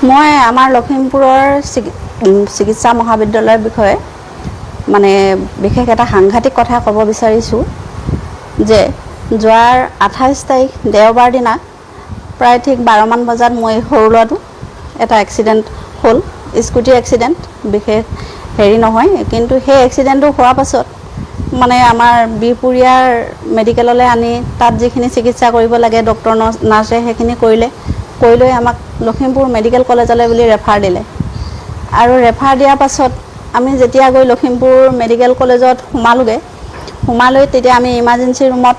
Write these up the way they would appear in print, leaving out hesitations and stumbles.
মই আমাৰ লখিমপুৰৰ চিকিৎসা মহাবিদ্যালয়ৰ বিষয়ে মানে বিশেষ এটা সাংঘাতিক কথা ক'ব বিচাৰিছোঁ যে যোৱাৰ 28 তাৰিখ দেওবাৰ দিনা প্ৰায় ঠিক 12 মান বজাত মই সৰু ল'ৰাটো এটা এক্সিডেণ্ট হ'ল স্কুটি এক্সিডেণ্ট বিশেষ হেৰি নহয় কিন্তু সেই এক্সিডেণ্টটো হোৱাৰ পাছত মানে আমাৰ বিপুৰীয়াৰ মেডিকেললৈ আনি তাত যিখিনি চিকিৎসা কৰিব লাগে ডক্টৰ নাৰ্ছে সেইখিনি কৰিলে কৰি লৈ আমাক লখিমপুৰ মেডিকেল কলেজলৈ বুলি ৰেফাৰ দিলে আৰু ৰেফাৰ দিয়াৰ পাছত আমি যেতিয়া গৈ লখিমপুৰ মেডিকেল কলেজত সোমালৈ তেতিয়া আমি ইমাৰ্জেঞ্চি ৰুমত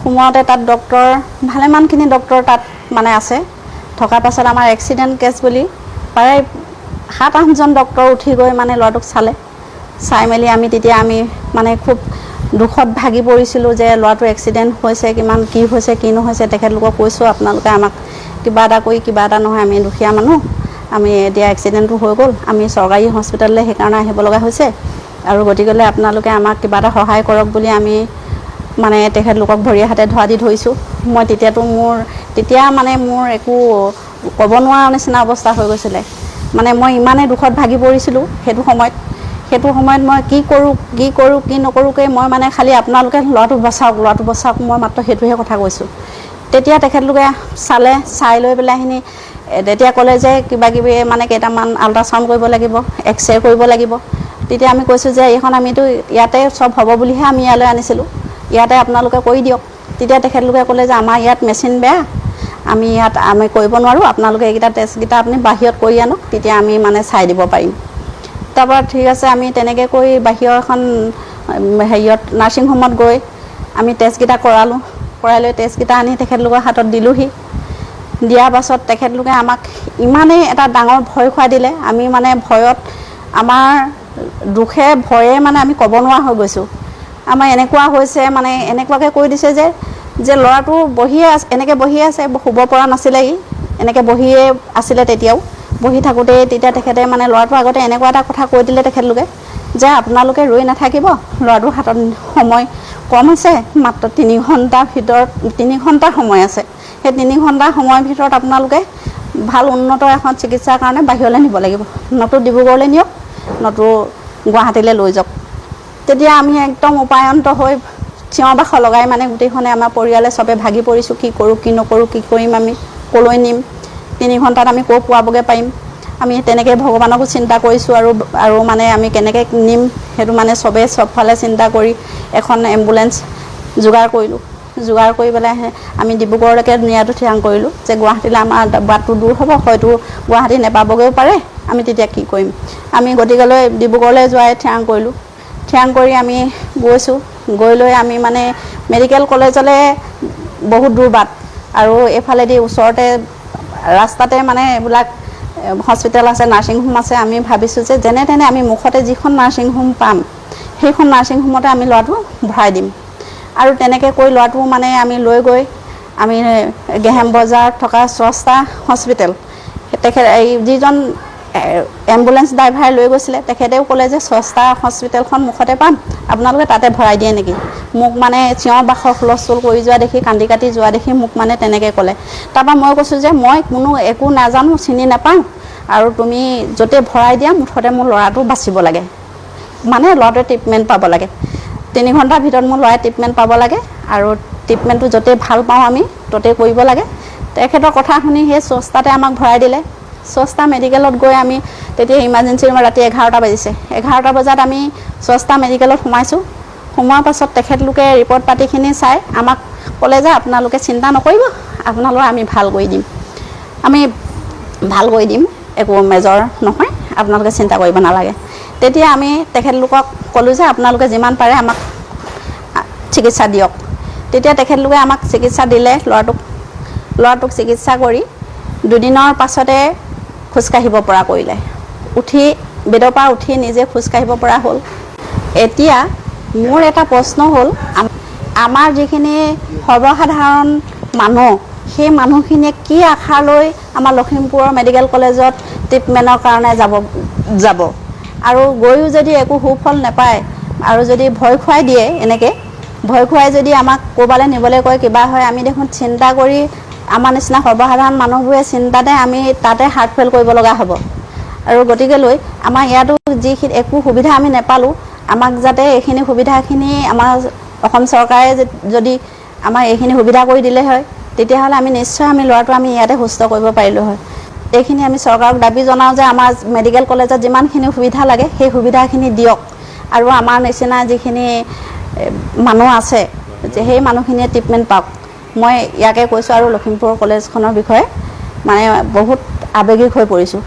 সোমাওঁতে তাত ডক্টৰ ভালেমানখিনি ডক্টৰ তাত মানে আছে থকাৰ পাছত আমাৰ এক্সিডেণ্ট কেছ বুলি প্ৰায় 7-8জন ডক্টৰ উঠি গৈ মানে ল'ৰাটোক চাই মেলি তেতিয়া আমি মানে খুব দুখত ভাগি পৰিছিলোঁ যে ল'ৰাটো এক্সিডেণ্ট হৈছে কিমান কি হৈছে কি নহৈছে তেখেতলোকক কৈছোঁ আপোনালোকে আমাক কিবা এটা কৰি কিবা এটা নহয় আমি দুখীয়া মানুহ আমি এতিয়া এক্সিডেণ্টটো হৈ গ'ল আমি চৰকাৰী হস্পিটেললৈ সেইকাৰণে আহিব লগা হৈছে আৰু গতিকেলৈ আপোনালোকে আমাক কিবা এটা সহায় কৰক বুলি আমি মানে তেখেতলোকক ভৰিয়ে হাতে ধৰা দি ধৰিছোঁ মই তেতিয়া মানে মোৰ একো ক'ব নোৱাৰা নিচিনা অৱস্থা হৈ গৈছিলে মানে মই ইমানেই দুখত ভাগি পৰিছিলোঁ সেইটো সময়ত মই কি কৰোঁ কি নকৰোঁকৈ মই মানে খালি আপোনালোকে ল'ৰাটো বচাওক মই মাত্ৰ সেইটোহে কথা কৈছোঁ তেতিয়া তেখেতলোকে চাই লৈ পেলাইখিনি তেতিয়া ক'লে যে কিবাকিবি মানে কেইটামান আল্ট্ৰাচাউণ্ড কৰিব লাগিব এক্সৰে কৰিব লাগিব তেতিয়া আমি কৈছোঁ যে এইখন আমিতো ইয়াতে চব হ'ব বুলিহে আমি ইয়ালৈ আনিছিলোঁ ইয়াতে আপোনালোকে কৰি দিয়ক তেতিয়া তেখেতলোকে ক'লে যে আমাৰ ইয়াত মেচিন বেয়া আমি কৰিব নোৱাৰোঁ আপোনালোকে এইকেইটা টেষ্টকেইটা আপুনি বাহিৰত কৰি আনক তেতিয়া আমি মানে চাই দিব পাৰিম তাৰপৰা ঠিক আছে আমি তেনেকৈ কৰি বাহিৰৰ এখন হেৰিয়ত নাৰ্ছিং হোমত গৈ আমি টেষ্টকেইটা কৰাই লৈ টেষ্টকেইটা আনি তেখেতলোকৰ হাতত দিলোঁহি দিয়াৰ পাছত তেখেতলোকে আমাক ইমানেই এটা ডাঙৰ ভয় খুৱাই দিলে আমি মানে ভয়ত আমাৰ দুখে ভয়ে মানে আমি ক'ব নোৱাৰা হৈ গৈছোঁ আমাৰ এনেকুৱা হৈছে মানে এনেকুৱাকৈ কৈ দিছে যে ল'ৰাটো এনেকৈ বহিয়ে আছে শুব পৰা নাছিলে এনেকৈ বহিয়ে আছিলে তেতিয়াও বহি থাকোঁতেই তেতিয়া তেখেতে মানে ল'ৰাটোৰ আগতে এনেকুৱা এটা কথা কৈ দিলে তেখেতলোকে যে আপোনালোকে ৰৈ নাথাকিব ল'ৰাটোৰ হাতত সময় কম আছে মাত্ৰ 3 ঘণ্টাৰ সময় আছে সেই 3 ঘণ্টাৰ সময়ৰ ভিতৰত আপোনালোকে ভাল উন্নত এখন চিকিৎসাৰ কাৰণে বাহিৰলৈ নিব লাগিব নতু ডিব্ৰুগড়লৈ নিয়ক নতু গুৱাহাটীলৈ লৈ যাওক তেতিয়া আমি একদম উপায়ন্ত হৈ চিঞৰ বাখৰ লগাই মানে গোটেইখনে আমাৰ পৰিয়ালে চবে ভাগি পৰিছোঁ কি কৰোঁ কি নকৰোঁ কি কৰিম আমি ক'লৈ নিম 3 ঘণ্টাত আমি ক'ৰ পোৱাবগৈ পাৰিম আমি তেনেকৈ ভগৱানকো চিন্তা কৰিছোঁ আৰু মানে আমি কেনেকৈ নিম সেইটো মানে চবফালে চিন্তা কৰি এখন এম্বুলেঞ্চ যোগাৰ কৰি পেলাই আমি ডিব্ৰুগড়লৈকে নিয়াটো থিৰাং কৰিলোঁ যে গুৱাহাটীলৈ আমাৰ বাটটো দূৰ হ'ব হয়তো গুৱাহাটী নেপাবগৈও পাৰে আমি তেতিয়া কি কৰিম আমি গতিকেলৈ ডিব্ৰুগড়লৈ যোৱাই থিৰাং কৰি আমি গৈ লৈ আমি মানে মেডিকেল কলেজলৈ বহুত দূৰ বাট আৰু এইফালেদি ওচৰতে ৰাস্তাতে মানে এইবিলাক হস্পিটেল আছে নাৰ্ছিং হোম আছে আমি ভাবিছোঁ যে যেনে তেনে আমি মুখতে যিখন নাৰ্ছিং হোম পাম সেইখন নাৰ্ছিং হোমতে আমি ল'ৰাটো ভৰাই দিম আৰু তেনেকৈ কৈ ল'ৰাটো মানে আমি লৈ গৈ আমি গেহেম বজাৰত থকা স্ৰষ্টা হস্পিটেল যিজন এম্বুলেঞ্চ ড্ৰাইভাৰে লৈ গৈছিলে তেখেতেও ক'লে যে স্ৰষ্টা হস্পিটেলখন মুখতে পাম আপোনালোকে তাতে ভৰাই দিয়ে নেকি মোক মানে চিঞৰ বাখৰ হুলস্থুল কৰি যোৱা দেখি কান্দি কাটি যোৱা দেখি মোক মানে তেনেকৈ ক'লে তাৰপৰা মই কৈছোঁ যে মই একো নাজানো চিনি নাপাওঁ আৰু তুমি য'তে ভৰাই দিয়া মুঠতে মোৰ ল'ৰাটো বাচিব লাগে মানে ল'ৰাটোৱে ট্ৰিটমেণ্ট পাব লাগে 3 ঘণ্টাৰ ভিতৰত মোৰ ল'ৰাই ট্ৰিটমেণ্ট পাব লাগে আৰু ট্ৰিটমেণ্টটো য'তে ভাল পাওঁ আমি ত'তে কৰিব লাগে তেখেতৰ কথা শুনি সেই স্ৰষ্টাতে আমাক ভৰাই দিলে স্ৰষ্টা মেডিকেলত গৈ আমি তেতিয়া ইমাৰ্জেঞ্চি ৰুমত ৰাতি 11টা বাজিছে 11টা বজাত আমি স্ৰষ্টা মেডিকেলত সোমোৱাৰ পাছত তেখেতলোকে ৰিপৰ্ট পাতিখিনি চাই আমাক ক'লে যে আপোনালোকে চিন্তা নকৰিব আপোনালোকৰ আমি ভাল কৰি দিম একো মেজৰ নহয় আপোনালোকে চিন্তা কৰিব নালাগে তেতিয়া আমি তেখেতলোকক ক'লোঁ যে আপোনালোকে যিমান পাৰে আমাক চিকিৎসা দিয়ক তেতিয়া তেখেতলোকে আমাক চিকিৎসা দিলে ল'ৰাটোক চিকিৎসা কৰি 2 দিনৰ পাছতে খোজকাঢ়িব পৰা কৰিলে বেডৰ পৰা উঠি নিজে খোজকাঢ়িব পৰা হ'ল এতিয়া মোৰ এটা প্ৰশ্ন হ'ল আমাৰ যিখিনি সৰ্বসাধাৰণ মানুহ সেই মানুহখিনিয়ে কি আশা লৈ আমাৰ লখিমপুৰৰ মেডিকেল কলেজত ট্ৰিটমেণ্টৰ কাৰণে যাব আৰু গৈও যদি একো সুফল নাপায় আৰু যদি ভয় খুৱাই দিয়ে এনেকৈ ভয় খুৱাই যদি আমাক ক'ৰবালৈ নিবলৈ কয় কিবা হয় আমি দেখোন চিন্তা কৰি আমাৰ নিচিনা সৰ্বসাধাৰণ মানুহবোৰে চিন্তাতে আমি তাতে হাৰ্ট ফেইল কৰিব লগা হ'ব আৰু গতিকে লৈ আমাৰ ইয়াতো যিখিনি একো সুবিধা আমি নেপালোঁ আমাক যাতে এইখিনি সুবিধাখিনি আমাৰ অসম চৰকাৰে যদি আমাৰ এইখিনি সুবিধা কৰি দিলে হয় তেতিয়াহ'লে আমি নিশ্চয় আমি ল'ৰাটো আমি ইয়াতে সুস্থ কৰিব পাৰিলোঁ হয় এইখিনি আমি চৰকাৰক দাবী জনাওঁ যে আমাৰ মেডিকেল কলেজত যিমানখিনি সুবিধা লাগে সেই সুবিধাখিনি দিয়ক আৰু আমাৰ নিচিনা যিখিনি মানুহ আছে সেই মানুহখিনিয়ে ট্ৰিটমেণ্ট পাওক মই ইয়াকে কৈছোঁ আৰু লখিমপুৰ কলেজখনৰ বিষয়ে মানে বহুত আৱেগিক হৈ পৰিছোঁ